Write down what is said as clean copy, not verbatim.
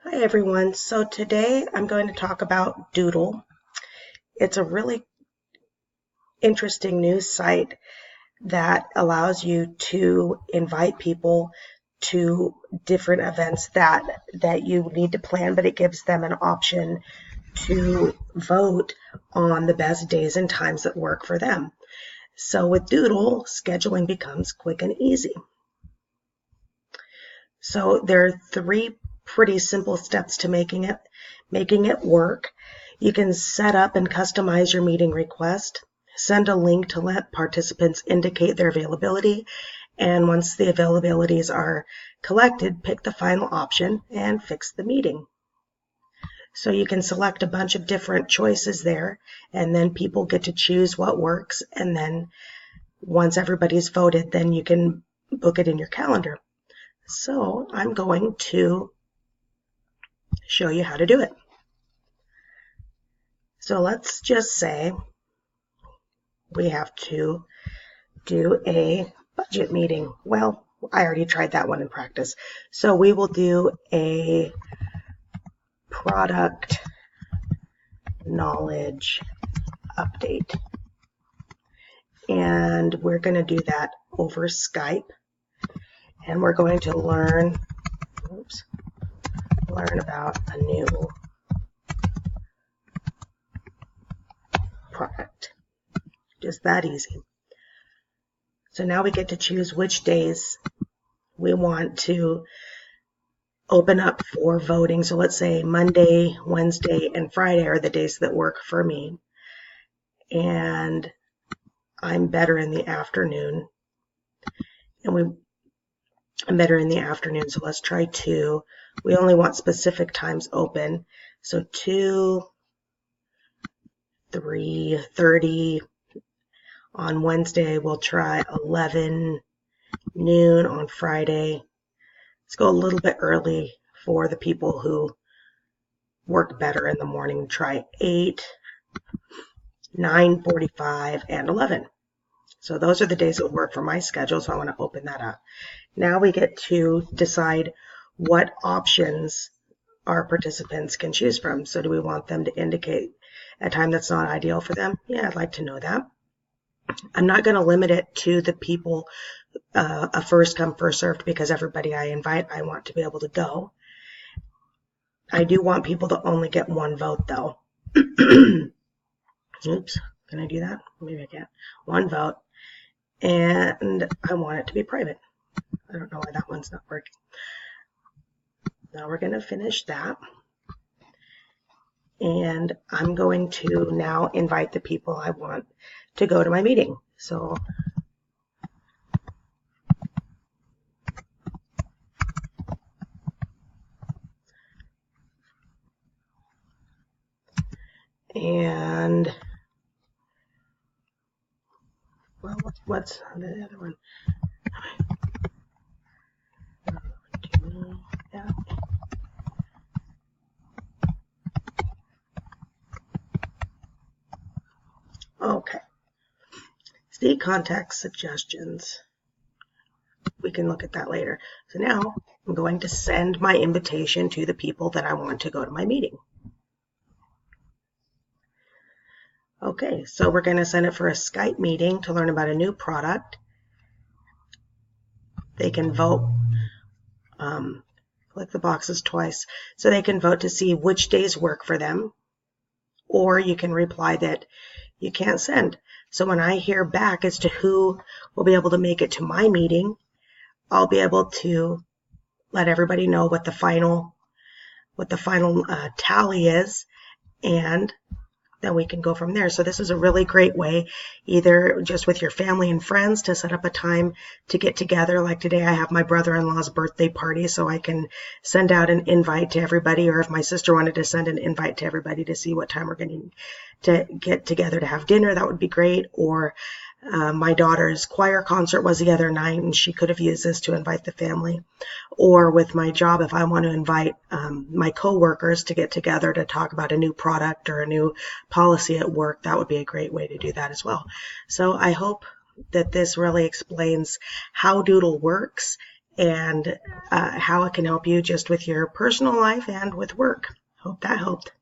Hi everyone. So today I'm going to talk about Doodle. It's a really interesting news site that allows you to invite people to different events that you need to plan, but it gives them an option to vote on the best days and times that work for them. So with Doodle, scheduling becomes quick and easy. So there are three pretty simple steps to making it work. You can set up and customize your meeting request, send a link to let participants indicate their availability, and once the availabilities are collected, pick the final option and fix the meeting. So you can select a bunch of different choices there, and then people get to choose what works, and then once everybody's voted, then you can book it in your calendar. So I'm going to show you how to do it. So let's just say we have to do a budget meeting. Well, I already tried that one in practice. So we will do a product knowledge update. And we're going to do that over Skype. And we're going to learn about a new product. Just that easy. So now we get to choose which days we want to open up for voting. So let's say Monday, Wednesday, and Friday are the days that work for me. And I'm better in the afternoon. I'm better in the afternoon, so let's try 2. We only want specific times open. So 2, 3:30 on Wednesday. We'll try 11 noon on Friday. Let's go a little bit early for the people who work better in the morning. Try 8, 9:45, and 11. So those are the days that would work for my schedule, so I want to open that up. Now we get to decide what options our participants can choose from. So do we want them to indicate a time that's not ideal for them? Yeah, I'd like to know that. I'm not going to limit it to the people, a first come, first served, because everybody I invite, I want to be able to go. I do want people to only get one vote, though. Oops, can I do that? Maybe I can't. One vote. And I want it to be private. I don't know why that one's not working. Now we're going to finish that. And I'm going to now invite the people I want to go to my meeting. So and well, what's the other one? Okay. See contact suggestions. We can look at that later. So now I'm going to send my invitation to the people that I want to go to my meeting. Okay, so we're going to send it for a Skype meeting to learn about a new product. They can vote, click the boxes twice, so they can vote to see which days work for them, or you can reply that you can't send. So when I hear back as to who will be able to make it to my meeting, I'll be able to let everybody know what the final tally is, and then we can go from there. So this is a really great way, either just with your family and friends, to set up a time to get together. Like today, I have my brother-in-law's birthday party, so I can send out an invite to everybody, or if my sister wanted to send an invite to everybody to see what time we're going to get together to have dinner, that would be great. Or my daughter's choir concert was the other night, and she could have used this to invite the family. Or with my job, if I want to invite my coworkers to get together to talk about a new product or a new policy at work, that would be a great way to do that as well. So I hope that this really explains how Doodle works and how it can help you just with your personal life and with work. Hope that helped.